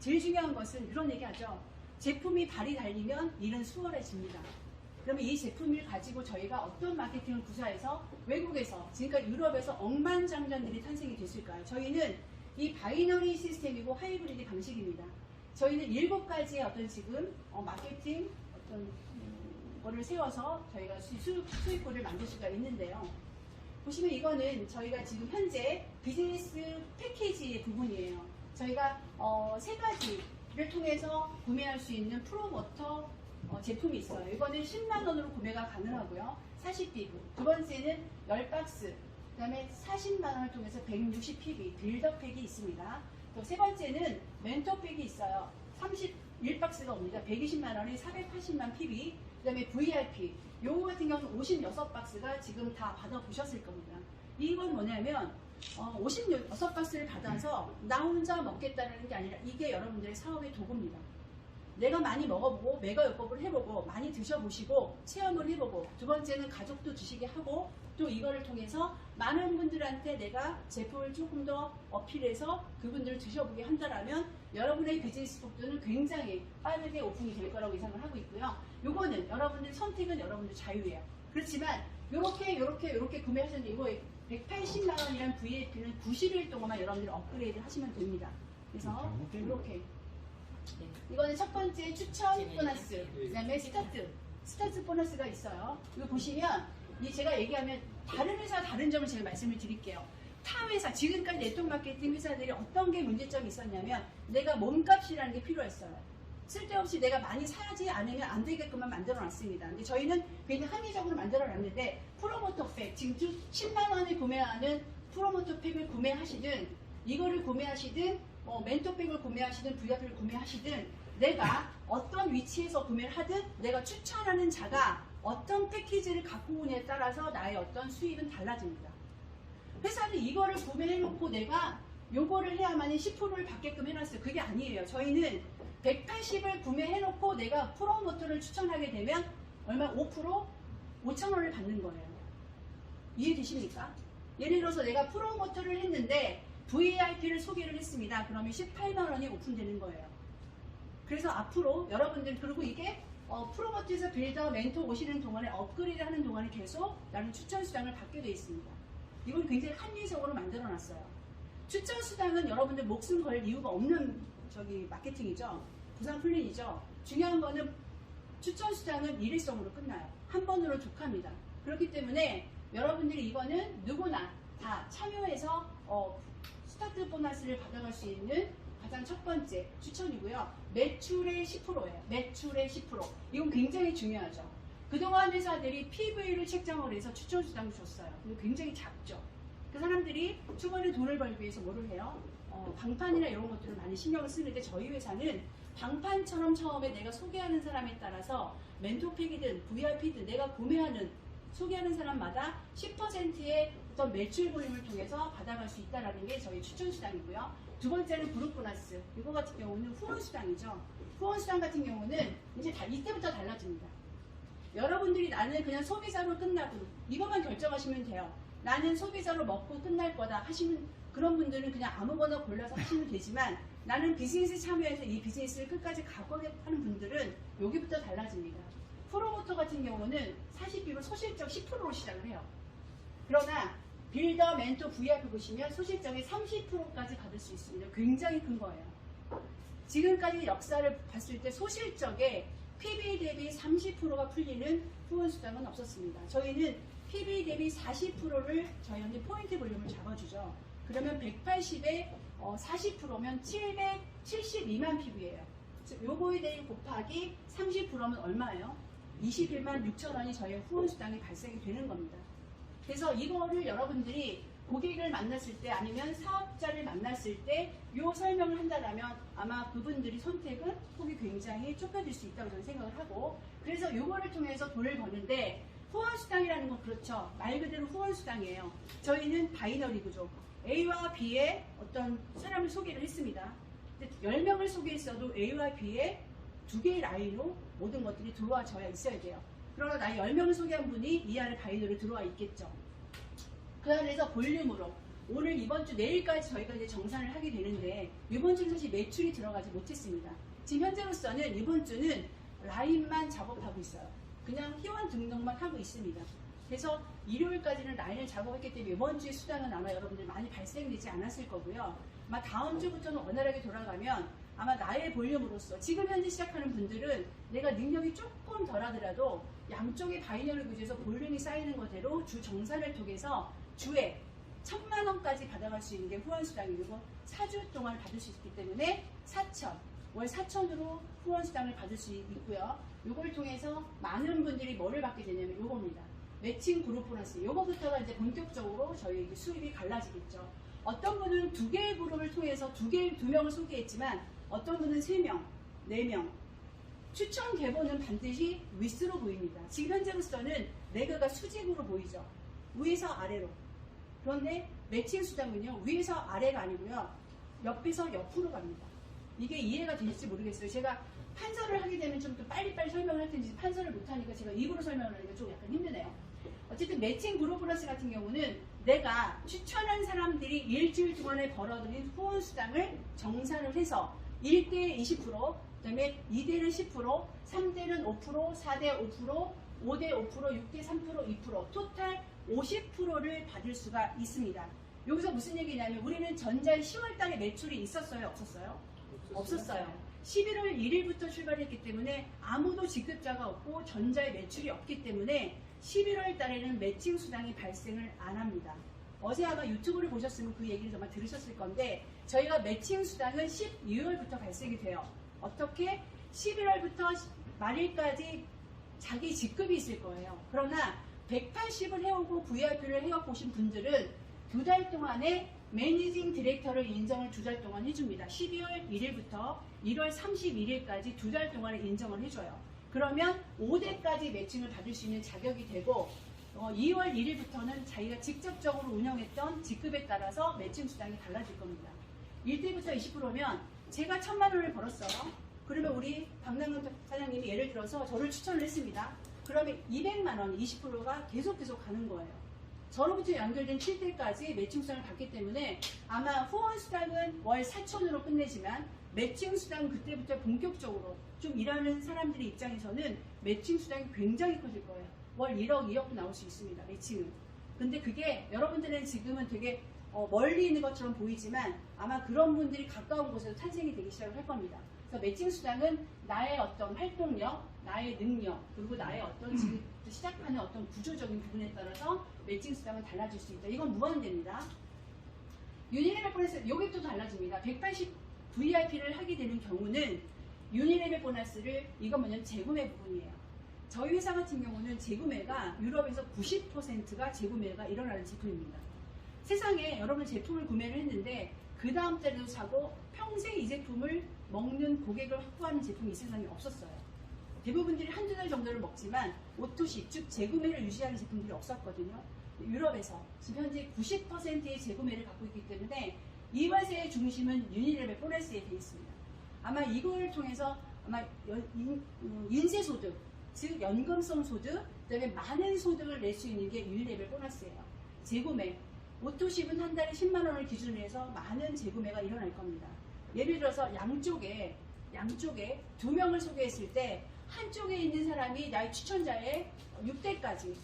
제일 중요한 것은 그런 얘기 하죠. 제품이 발이 달리면 일은 수월해집니다. 그러면 이 제품을 가지고 저희가 어떤 마케팅을 구사해서 외국에서, 지금까지 유럽에서 억만장자들이 탄생이 됐을까요? 저희는 이 바이너리 시스템이고 하이브리드 방식입니다. 저희는 7가지의 어떤 지금 마케팅 어떤 거를 세워서 저희가 수익구를 만들 수가 있는데요. 보시면 이거는 저희가 지금 현재 비즈니스 패키지의 부분이에요. 저희가 3가지를 통해서 구매할 수 있는 프로모터 제품이 있어요. 이거는 10만원으로 구매가 가능하고요. 40비브. 두 번째는 10박스. 그 다음에 40만원을 통해서 160PB 빌더팩이 있습니다. 또 세 번째는 멘토팩이 있어요. 31박스가 옵니다. 120만원에 480만 PB. 그 다음에 VIP. 요거 같은 경우는 56박스가 지금 다 받아보셨을 겁니다. 이건 뭐냐면 56박스를 받아서 나 혼자 먹겠다는 게 아니라 이게 여러분들의 사업의 도구입니다. 내가 많이 먹어보고 메가요법을 해보고 많이 드셔보시고 체험을 해보고 두 번째는 가족도 드시게 하고 또 이거를 통해서 많은 분들한테 내가 제품을 조금 더 어필해서 그분들을 드셔보게 한다라면 여러분의 비즈니스 폭도는 굉장히 빠르게 오픈이 될 거라고 예상을 하고 있고요. 요거는 여러분들 선택은 여러분들 자유예요. 그렇지만 요렇게 구매하셨는데 이거 180만원이란 VIP는 90일 동안만 여러분들이 업그레이드 하시면 됩니다. 그래서 이렇게 이거는 첫 번째 추천 보너스, 그 다음에 스타트 보너스가 있어요. 이거 보시면 제가 얘기하면 다른 회사 다른 점을 제가 말씀을 드릴게요. 타 회사, 지금까지 네트워크 마케팅 회사들이 어떤 게 문제점이 있었냐면 내가 몸값이라는 게 필요했어요. 쓸데없이 내가 많이 사야지 않으면 안 되게끔만 만들어 놨습니다. 근데 저희는 굉장히 합리적으로 만들어 놨는데 프로모터 팩, 지금 10만원에 구매하는 프로모터 팩을 구매하시든 이거를 구매하시든 멘토백을 구매하시든 VIP를 구매하시든 내가 어떤 위치에서 구매를 하든 내가 추천하는 자가 어떤 패키지를 갖고 오냐에 따라서 나의 어떤 수익은 달라집니다. 회사는 이거를 구매해놓고 내가 요거를 해야만이 10%를 받게끔 해놨어요. 그게 아니에요. 저희는 180을 구매해놓고 내가 프로모터를 추천하게 되면 얼마? 5%? 5,000원을 받는 거예요. 이해되십니까? 예를 들어서 내가 프로모터를 했는데 VIP를 소개를 했습니다. 그러면 18만원이 오픈되는 거예요. 그래서 앞으로 여러분들, 그리고 이게 프로모트에서 빌더, 멘토 오시는 동안에 업그레이드 하는 동안에 계속 나는 추천 수당을 받게 되어 있습니다. 이건 굉장히 합리적으로 만들어 놨어요. 추천 수당은 여러분들 목숨 걸 이유가 없는 마케팅이죠. 부상 플랜이죠. 중요한 거는 추천 수당은 일회성으로 끝나요. 한 번으로 족합니다. 그렇기 때문에 여러분들이 이거는 누구나 다 참여해서 스타트 보너스를 받아갈 수 있는 가장 첫 번째 추천이고요. 매출의 10%예요. 매출의 10%. 이건 굉장히 중요하죠. 그동안 회사들이 PV를 책정을 해서 추천 수당을 줬어요. 근데 굉장히 작죠. 그 사람들이 초반에 돈을 벌기 위해서 뭐를 해요? 방판이나 이런 것들을 많이 신경을 쓰는데 저희 회사는 방판처럼 처음에 내가 소개하는 사람에 따라서 멘토팩이든 VIP든 내가 구매하는 소개하는 사람마다 10%의 어떤 매출 보임을 통해서 받아갈 수 있다는 게 저희 추천 수당이고요. 두 번째는 그룹 보너스. 이거 같은 경우는 후원 수당이죠. 후원 수당 같은 경우는 이제 이때부터 달라집니다. 여러분들이 나는 그냥 소비자로 끝나고 이것만 결정하시면 돼요. 나는 소비자로 먹고 끝날 거다 하시는 그런 분들은 그냥 아무거나 골라서 하시면 되지만 나는 비즈니스 참여해서 이 비즈니스를 끝까지 가고하는 분들은 여기부터 달라집니다. 프로모터 같은 경우는 40비로 소실적 10%로 시작을 해요. 그러나 빌더, 멘토, VIP 보시면 소실적이 30%까지 받을 수 있습니다. 굉장히 큰 거예요. 지금까지 역사를 봤을 때 소실적에 PB 대비 30%가 풀리는 후원 수당은 없었습니다. 저희는 PB 대비 40%를 저희한테 포인트 볼륨을 잡아주죠. 그러면 180에 40%면 772만 PB예요. 요거에 대해 곱하기 30%면 얼마예요? 21만 6천원이 저희 후원 수당이 발생이 되는 겁니다. 그래서 이거를 여러분들이 고객을 만났을 때 아니면 사업자를 만났을 때 이 설명을 한다면 아마 그분들이 선택은 폭이 굉장히 좁혀질 수 있다고 저는 생각을 하고 그래서 이거를 통해서 돈을 버는데 후원수당이라는 건 그렇죠. 말 그대로 후원수당이에요. 저희는 바이너리 구조. A와 B의 어떤 사람을 소개를 했습니다. 10명을 소개했어도 A와 B의 2개의 라인으로 모든 것들이 들어와져야 있어야 돼요. 그러나 나 10명을 소개한 분이 이 안에 바이너리 들어와 있겠죠. 그 안에서 볼륨으로 오늘 이번 주 내일까지 저희가 이제 정산을 하게 되는데 이번 주는 사실 매출이 들어가지 못했습니다. 지금 현재로서는 이번 주는 라인만 작업하고 있어요. 그냥 회원 등록만 하고 있습니다. 그래서 일요일까지는 라인을 작업했기 때문에 이번 주의 수당은 아마 여러분들 많이 발생되지 않았을 거고요. 아마 다음 주부터는 원활하게 돌아가면 아마 나의 볼륨으로서 지금 현재 시작하는 분들은 내가 능력이 조금 덜하더라도 양쪽의 바이너리 구조에서 볼륨이 쌓이는 것대로 주 정산을 통해서 주에 1,000만 원까지 받아갈 수 있는 게 후원수당이고 4주 동안 받을 수 있기 때문에 4천, 월 4천으로 후원수당을 받을 수 있고요. 이걸 통해서 많은 분들이 뭐를 받게 되냐면 요겁니다. 매칭 그룹 보너스. 요거부터가 이제 본격적으로 저희 수입이 갈라지겠죠. 어떤 분은 2개의 그룹을 통해서 2명을 소개했지만 어떤 분은 3명, 4명. 추천 계보는 반드시 윗으로 보입니다. 지금 현재로서는 레그가 수직으로 보이죠. 위에서 아래로. 그런데 매칭 수당은요, 위에서 아래가 아니고요, 옆에서 옆으로 갑니다. 이게 이해가 되실지 모르겠어요. 제가 판서를 하게 되면 좀 더 빨리빨리 설명을 할 텐데 판서를 못하니까 제가 입으로 설명을 하니까 좀 약간 힘드네요. 어쨌든 매칭 그룹 보너스 같은 경우는 내가 추천한 사람들이 일주일 동안에 벌어들인 후원 수당을 정산을 해서 1대에 20%, 그 다음에 2대는 10%, 3대는 5%, 4대 5%, 5대 5%, 6대 3%, 2%, 토탈 50%를 받을 수가 있습니다. 여기서 무슨 얘기냐면 우리는 전자의 10월 달에 매출이 있었어요? 없었어요? 없었어요. 11월 1일부터 출발했기 때문에 아무도 지급자가 없고 전자의 매출이 없기 때문에 11월 달에는 매칭 수당이 발생을 안 합니다. 어제 아마 유튜브를 보셨으면 그 얘기를 정말 들으셨을 건데 저희가 매칭 수당은 12월부터 발생이 돼요. 어떻게? 11월부터 말일까지 자기 직급이 있을 거예요. 그러나 180을 해오고 VIP를 해오신 분들은 2달 동안에 매니징 디렉터를 인정을 2달 동안 해줍니다. 12월 1일부터 1월 31일까지 2달 동안에 인정을 해줘요. 그러면 5대까지 매칭을 받을 수 있는 자격이 되고 2월 1일부터는 자기가 직접적으로 운영했던 직급에 따라서 매칭 수당이 달라질 겁니다. 1대부터 20%면 제가 1,000만 원을 벌었어요. 그러면 우리 박남근 사장님이 예를 들어서 저를 추천을 했습니다. 그러면 200만 원, 20%가 계속 가는 거예요. 저로부터 연결된 7대까지 매칭 수당을 받기 때문에 아마 후원 수당은 월 4천으로 끝내지만 매칭 수당 그때부터 본격적으로 좀 일하는 사람들의 입장에서는 매칭 수당이 굉장히 커질 거예요. 월 1억, 2억도 나올 수 있습니다. 매칭은. 근데 그게 여러분들은 지금은 되게 멀리 있는 것처럼 보이지만 아마 그런 분들이 가까운 곳에서 탄생이 되기 시작을 할 겁니다. 그래서 매칭 수당은 나의 어떤 활동력, 나의 능력, 그리고 나의 어떤 지금 시작하는 어떤 구조적인 부분에 따라서 매칭 수당은 달라질 수 있다. 이건 무한대입니다. 유니레벨 보너스, 이게 또 달라집니다. 180 VIP를 하게 되는 경우는 유니레벨 보너스를, 이건 뭐냐면 재구매 부분이에요. 저희 회사 같은 경우는 재구매가 유럽에서 90%가 재구매가 일어나는 제품입니다. 세상에 여러분 제품을 구매를 했는데 그 다음 달에도 사고 평생 이 제품을 먹는 고객을 확보하는 제품이 이 세상에 없었어요. 대부분들이 한두 달 정도를 먹지만 오토식, 즉 재구매를 유지하는 제품들이 없었거든요. 유럽에서 지금 현재 90%의 재구매를 갖고 있기 때문에 이월세의 중심은 유니레벨 보너스에 되어 있습니다. 아마 이걸 통해서 아마 인세소득, 즉 연금성 소득, 그다음에 많은 소득을 낼 수 있는 게 유니레벨 보너스예요. 재구매, 오토십은 한 달에 10만 원을 기준으로 해서 많은 재구매가 일어날 겁니다. 예를 들어서 양쪽에 2명을 소개했을 때 한쪽에 있는 사람이 나의 추천자의 6대까지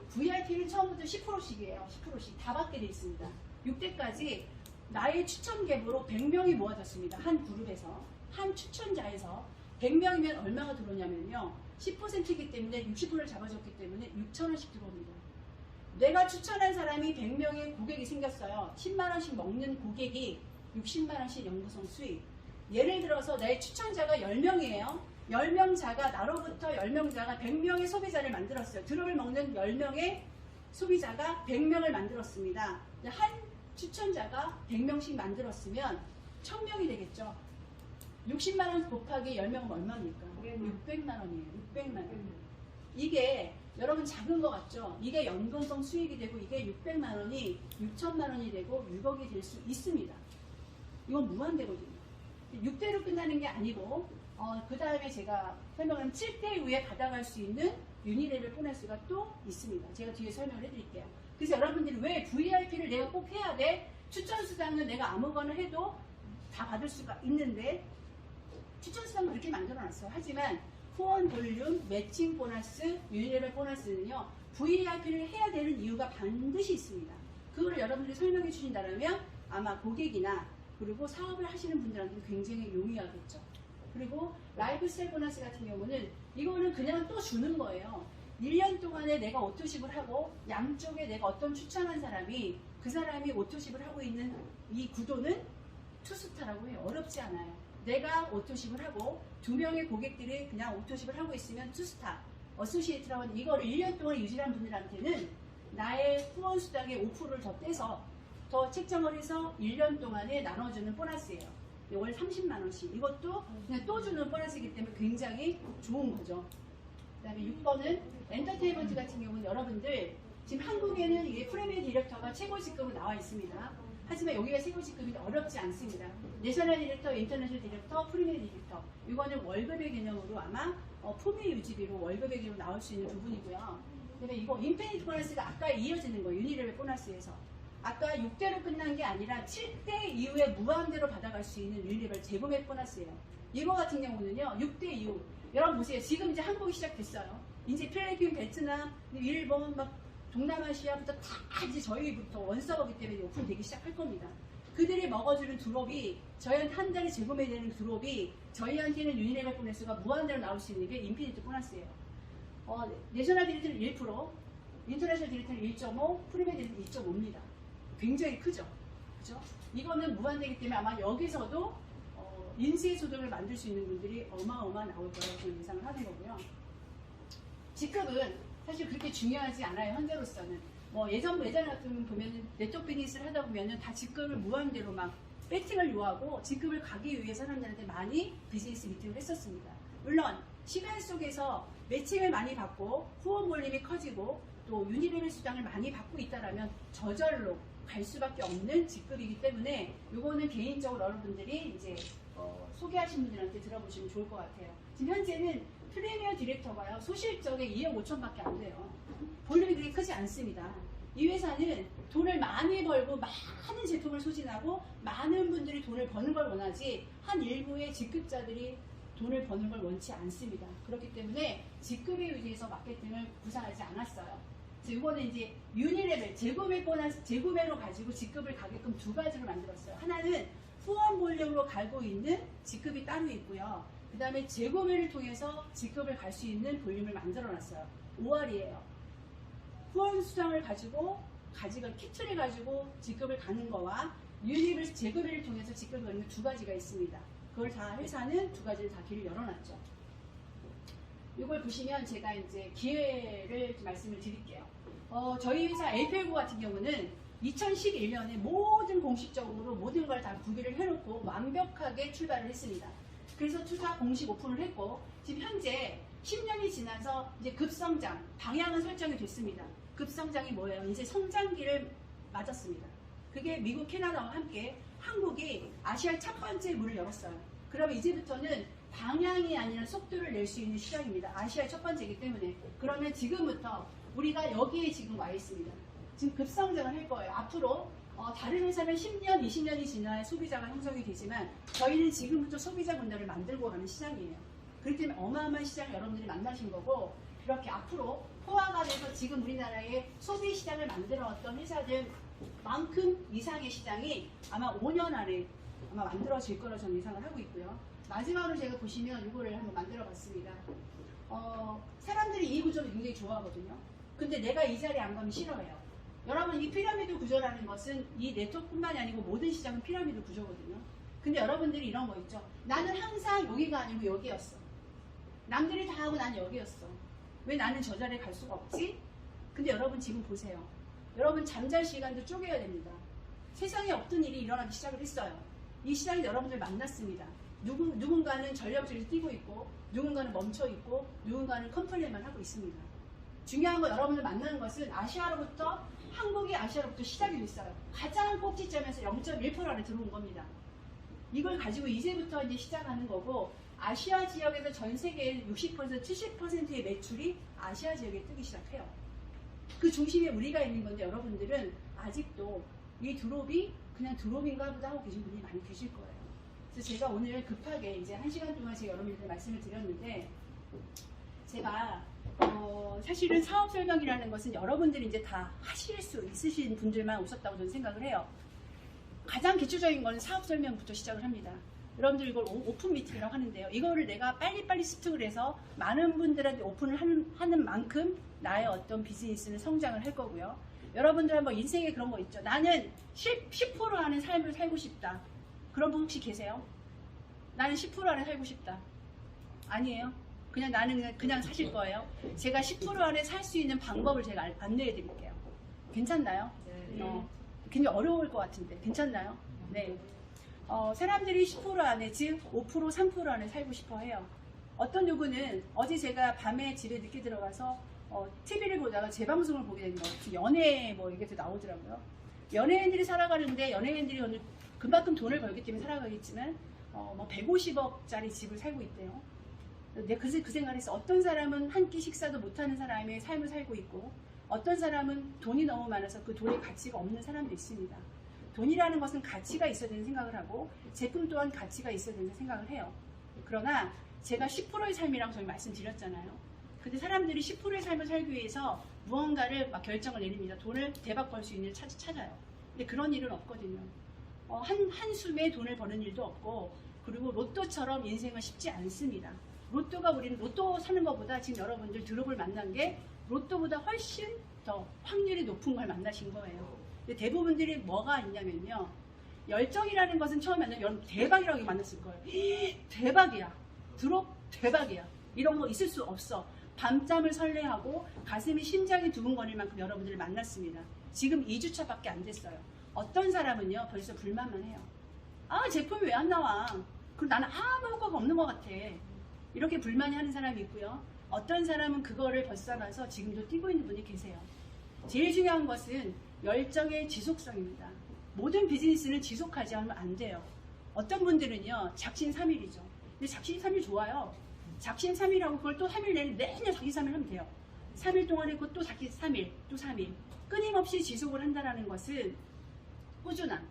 VIP는 처음부터 10%씩이에요. 10%씩 다 받게 돼 있습니다. 6대까지 나의 추천 계보로 100명이 모아졌습니다. 한 그룹에서, 한 추천자에서 100명이면 얼마가 들어오냐면요. 10%이기 때문에 60%를 잡아줬기 때문에 6,000원씩 들어옵니다. 내가 추천한 사람이 100명의 고객이 생겼어요. 10만원씩 먹는 고객이 60만원씩 연구성 수익. 예를 들어서 내 추천자가 10명이에요. 10명자가 나로부터 10명자가 100명의 소비자를 만들었어요. 드럼을 먹는 10명의 소비자가 100명을 만들었습니다. 한 추천자가 100명씩 만들었으면 1000명이 되겠죠. 60만원 곱하기 10명은 얼마입니까? 600만원이에요. 600만원. 이게 여러분 작은 것 같죠? 이게 연금성 수익이 되고 이게 600만원이 6천만원이 되고 6억이 될 수 있습니다. 이건 무한대거든요. 6대로 끝나는 게 아니고 그 다음에 제가 설명한 7대 이후에 받아갈 수 있는 유니레벨 보너스가 또 있습니다. 제가 뒤에 설명을 해드릴게요. 그래서 여러분들이 왜 VIP를 내가 꼭 해야 돼? 추천 수당은 내가 아무거나 해도 다 받을 수가 있는데 추천 수당을 그렇게 만들어놨어요. 하지만 후원 볼륨, 매칭 보너스, 유니레벨 보너스는요, VIP를 해야 되는 이유가 반드시 있습니다. 그거를 여러분들이 설명해 주신다면 아마 고객이나 그리고 사업을 하시는 분들한테 굉장히 용이하겠죠. 그리고 라이브 셀 보너스 같은 경우는 이거는 그냥 또 주는 거예요. 1년 동안에 내가 오토십을 하고 양쪽에 내가 어떤 추천한 사람이 그 사람이 오토십을 하고 있는 이 구도는 투스타라고 해요. 어렵지 않아요. 내가 오토십을 하고 2명의 고객들이 그냥 오토십을 하고 있으면 투스타, 어소시에이트라고 하는 이걸 1년 동안 유지한 분들한테는 나의 후원 수당의 5%를 더 떼서 더 책정을 해서 1년 동안에 나눠주는 보너스예요. 월 30만 원씩. 이것도 그냥 또 주는 보너스이기 때문에 굉장히 좋은 거죠. 그 다음에 6번은 엔터테인먼트 같은 경우는 여러분들 지금 한국에는 이게 프리미어 디렉터가 최고 직급으로 나와 있습니다. 하지만 여기가 최고 직급이 어렵지 않습니다. 내셔널 디렉터, 인터내셔널 디렉터, 프리미어 디렉터. 이거는 월급의 개념으로 아마 품위 유지비로 월급의 개념으로 나올 수 있는 부분이고요. 그다음에 이거 인피니트 보너스가 아까 이어지는 거예요. 유니레벨 보너스에서. 아까 6대로 끝난 게 아니라 7대 이후에 무한대로 받아갈 수 있는 유니레벨 재구매 보너스예요. 이거 같은 경우는요. 6대 이후. 여러분 보세요. 지금 이제 한국이 시작됐어요. 이제 필리핀, 베트남, 일본, 막 동남아시아부터 다 이제 저희부터 원서버기 때문에 오픈되기 시작할 겁니다. 그들이 먹어주는 드롭이 저희한테 한 달에 재구매되는 드롭이 저희한테는 유니레벨 보너스가 무한대로 나올 수 있는 게 인피니트 보너스예요. 내셔널 디렉터는 1%, 인터내셔널 디렉터는 1.5, 프리미어 디렉터는 2.5입니다. 굉장히 크죠. 그죠? 이거는 무한대이기 때문에 아마 여기서도 인쇄 소득을 만들 수 있는 분들이 어마어마 나올 거라고 저는 예상을 하는 거고요. 직급은 사실 그렇게 중요하지 않아요. 현재로서는. 예전에 같은 보면은 네트워크 비즈니스를 하다 보면은 다 직급을 무한대로 막 배팅을 요하고 직급을 가기 위해 사람들한테 많이 비즈니스 미팅을 했었습니다. 물론 시간 속에서 매칭을 많이 받고 후원 볼륨이 커지고 또 유니레벨 수당을 많이 받고 있다라면 저절로 갈 수밖에 없는 직급이기 때문에 이거는 개인적으로 여러분들이 이제 소개하신 분들한테 들어보시면 좋을 것 같아요. 지금 현재는 프리미어 디렉터가요, 소실적에 2억 5천밖에 안 돼요. 볼륨이 그렇게 크지 않습니다. 이 회사는 돈을 많이 벌고 많은 제품을 소진하고 많은 분들이 돈을 버는 걸 원하지 한 일부의 직급자들이 돈을 버는 걸 원치 않습니다. 그렇기 때문에 직급에 의해서 마케팅을 구상하지 않았어요. 그래서 이거는 이제 유니레벨, 재구매 보너스, 재구매로 가지고 직급을 가게끔 두 가지로 만들었어요. 하나는 후원 볼륨으로 가고 있는 직급이 따로 있고요. 그 다음에 재구매를 통해서 직급을 갈 수 있는 볼륨을 만들어 놨어요. 5월이에요. 후원 수당을 가지고 키트를 가지고 직급을 가는 거와 유니레벨 재구매를 통해서 직급을 가는 두 가지가 있습니다. 그걸 다 회사는 두 가지를 다 길을 열어놨죠. 이걸 보시면 제가 이제 기회를 말씀을 드릴게요. 저희 회사 엘펠고 같은 경우는 2011년에 공식적으로 모든 걸 다 구비를 해놓고 완벽하게 출발을 했습니다. 그래서 투자 공식 오픈을 했고 지금 현재 10년이 지나서 이제 급성장, 방향은 설정이 됐습니다. 급성장이 뭐예요? 이제 성장기를 맞았습니다. 그게 미국, 캐나다와 함께 한국이 아시아의 첫 번째 문을 열었어요. 그러면 이제부터는 방향이 아니라 속도를 낼 수 있는 시장입니다. 아시아의 첫 번째이기 때문에. 그러면 지금부터 우리가 여기에 지금 와 있습니다. 지금 급성장을 할 거예요. 앞으로 다른 회사는 10년, 20년이 지나야 소비자가 형성이 되지만 저희는 지금부터 소비자 문화를 만들고 가는 시장이에요. 그렇기 때문에 어마어마한 시장을 여러분들이 만나신 거고 그렇게 앞으로 포화가 돼서 지금 우리나라의 소비 시장을 만들어왔던 회사들만큼 이상의 시장이 아마 5년 안에 아마 만들어질 거라 저는 예상을 하고 있고요. 마지막으로 제가 보시면 이거를 한번 만들어 봤습니다. 사람들이 이 구조를 굉장히 좋아하거든요. 근데 내가 이 자리에 안 가면 싫어해요. 여러분 이 피라미드 구조라는 것은 이 네트워크뿐만이 아니고 모든 시장은 피라미드 구조거든요. 근데 여러분들이 이런 거 있죠. 나는 항상 여기가 아니고 여기였어. 남들이 다 하고 난 여기였어. 왜 나는 저 자리에 갈 수가 없지? 근데 여러분 지금 보세요. 여러분 잠잘 시간도 쪼개야 됩니다. 세상에 없던 일이 일어나기 시작을 했어요. 이 시장에 여러분들 만났습니다. 누군가는 전력질을 뛰고 있고 누군가는 멈춰 있고 누군가는 컴플레인만 하고 있습니다. 중요한 건 여러분들 만나는 것은 한국이 아시아로부터 시작이 됐어요. 가장 꼭지점에서 0.1% 안에 들어온 겁니다. 이걸 가지고 이제부터 이제 시작하는 거고 아시아 지역에서 전 세계의 60%, 70%의 매출이 아시아 지역에 뜨기 시작해요. 그 중심에 우리가 있는 건데 여러분들은 아직도 이 드롭이 그냥 드롭인가 보다 하고 계신 분이 많이 계실 거예요. 그래서 제가 오늘 급하게 이제 1시간 동안 제가 여러분들께 말씀을 드렸는데, 제가 사실은 사업 설명이라는 것은 여러분들이 이제 다 하실 수 있으신 분들만 오셨다고 저는 생각을 해요. 가장 기초적인 건 사업 설명부터 시작을 합니다. 여러분들 이걸 오픈 미팅이라고 하는데요. 이거를 내가 빨리빨리 습득을 해서 많은 분들한테 오픈을 하는 만큼 나의 어떤 비즈니스는 성장을 할 거고요. 여러분들은 뭐 인생에 그런 거 있죠. 나는 10% 하는 삶을 살고 싶다. 그런 분 혹시 계세요? 나는 10% 안에 살고 싶다. 아니에요. 그냥 나는 그냥 사실 거예요. 제가 10% 안에 살 수 있는 방법을 제가 안내해 드릴게요. 괜찮나요? 네. 굉장히 어려울 것 같은데 괜찮나요? 네. 사람들이 10% 안에, 즉 5%, 3% 안에 살고 싶어 해요. 어떤 누구는 어제 제가 밤에 집에 늦게 들어가서 TV를 보다가 재방송을 보게 된 거예요. 연애 뭐 이게 또 나오더라고요. 연예인들이 살아가는데 연예인들이 오늘 그만큼 돈을 벌기 때문에 살아가겠지만 뭐 150억짜리 집을 살고 있대요. 내가 그 생각을 했어. 어떤 사람은 한 끼 식사도 못하는 사람의 삶을 살고 있고, 어떤 사람은 돈이 너무 많아서 그 돈의 가치가 없는 사람도 있습니다. 돈이라는 것은 가치가 있어야 되는 생각을 하고, 제품 또한 가치가 있어야 되는 생각을 해요. 그러나 제가 10%의 삶이라고 저희 말씀드렸잖아요. 근데 사람들이 10%의 삶을 살기 위해서 무언가를 막 결정을 내립니다. 돈을 대박 벌 수 있는 일을 찾아요. 근데 그런 일은 없거든요. 한숨에 돈을 버는 일도 없고, 그리고 로또처럼 인생은 쉽지 않습니다. 우리는 로또 사는 것보다 지금 여러분들 드롭을 만난 게 로또보다 훨씬 더 확률이 높은 걸 만나신 거예요. 근데 대부분들이 뭐가 있냐면요. 열정이라는 것은 처음에 만나면 여러분 대박이라고 만났을 거예요. 대박이야. 드롭 대박이야. 이런 거 있을 수 없어. 밤잠을 설레하고 가슴이 심장이 두근거릴 만큼 여러분들을 만났습니다. 지금 2주차밖에 안 됐어요. 어떤 사람은요 벌써 불만만 해요. 제품이 왜 안 나와? 그리고 나는 아무 효과가 없는 것 같아. 이렇게 불만이 하는 사람이 있고요. 어떤 사람은 그거를 벗어나서 지금도 뛰고 있는 분이 계세요. 제일 중요한 것은 열정의 지속성입니다. 모든 비즈니스는 지속하지 않으면 안 돼요. 어떤 분들은요 작심삼일이죠. 근데 작심삼일 좋아요. 작심삼일하고 그걸 또 3일 내내 매일 작심삼일 하면 돼요. 3일 동안에 그거 또 작심삼일, 또 3일. 끊임없이 지속을 한다는 것은 꾸준함.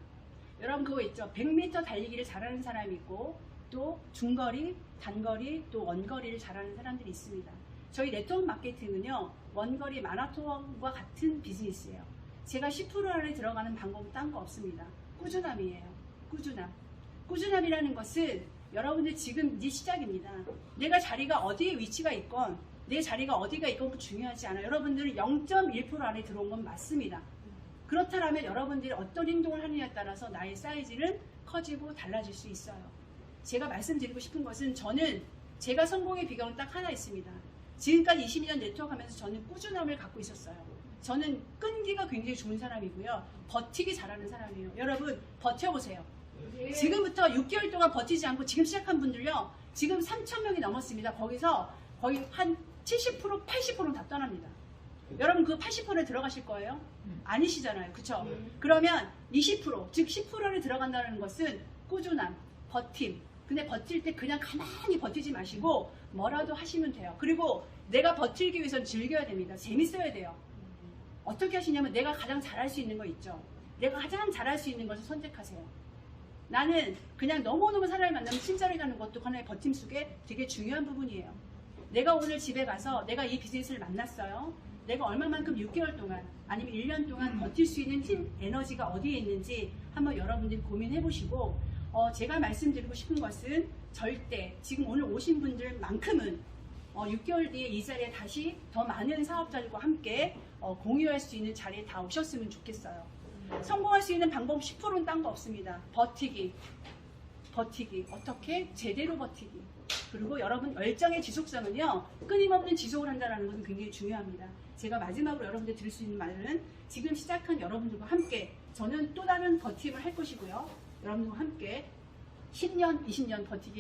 여러분 그거 있죠. 100m 달리기를 잘하는 사람이 있고, 또 중거리, 단거리, 또 원거리를 잘하는 사람들이 있습니다. 저희 네트워크 마케팅은요 원거리 마라톤과 같은 비즈니스예요. 제가 10% 안에 들어가는 방법은 딴 거 없습니다. 꾸준함이에요. 꾸준함. 꾸준함이라는 것은 여러분들 지금 이제 시작입니다. 내가 자리가 어디에 위치가 있건, 내 자리가 어디가 있건 중요하지 않아요. 여러분들은 0.1% 안에 들어온 건 맞습니다. 그렇다면 여러분들이 어떤 행동을 하느냐에 따라서 나의 사이즈는 커지고 달라질 수 있어요. 제가 말씀드리고 싶은 것은, 저는 제가 성공의 비결은 딱 하나 있습니다. 지금까지 22년 네트워크 하면서 저는 꾸준함을 갖고 있었어요. 저는 끈기가 굉장히 좋은 사람이고요. 버티기 잘하는 사람이에요. 여러분 버텨보세요. 지금부터 6개월 동안 버티지 않고 지금 시작한 분들요. 지금 3,000명이 넘었습니다. 거기서 거의 한 70%, 80%는 다 떠납니다. 여러분 그 80%에 들어가실 거예요? 아니시잖아요. 그쵸? 그러면 20%, 즉 10%에 들어간다는 것은 꾸준함, 버팀. 근데 버틸 때 그냥 가만히 버티지 마시고 뭐라도 하시면 돼요. 그리고 내가 버틸기 위해서는 즐겨야 됩니다. 재밌어야 돼요. 어떻게 하시냐면 내가 가장 잘할 수 있는 거 있죠. 내가 가장 잘할 수 있는 것을 선택하세요. 나는 그냥 너무너무 사람을 만나면 친절히 가는 것도 하나의 버팀 속에 되게 중요한 부분이에요. 내가 오늘 집에 가서 내가 이 비즈니스를 만났어요. 내가 얼마만큼 6개월 동안 아니면 1년 동안 버틸 수 있는 힘, 에너지가 어디에 있는지 한번 여러분들이 고민해 보시고, 제가 말씀드리고 싶은 것은 절대 지금 오늘 오신 분들만큼은 6개월 뒤에 이 자리에 다시 더 많은 사업자들과 함께 공유할 수 있는 자리에 다 오셨으면 좋겠어요. 성공할 수 있는 방법 10%는 딴 거 없습니다. 버티기. 어떻게? 제대로 버티기. 그리고 여러분 열정의 지속성은요, 끊임없는 지속을 한다는 것은 굉장히 중요합니다. 제가 마지막으로 여러분들 드릴 수 있는 말은, 지금 시작한 여러분들과 함께 저는 또 다른 버팀을 할 것이고요. 여러분들과 함께 10년, 20년 버티기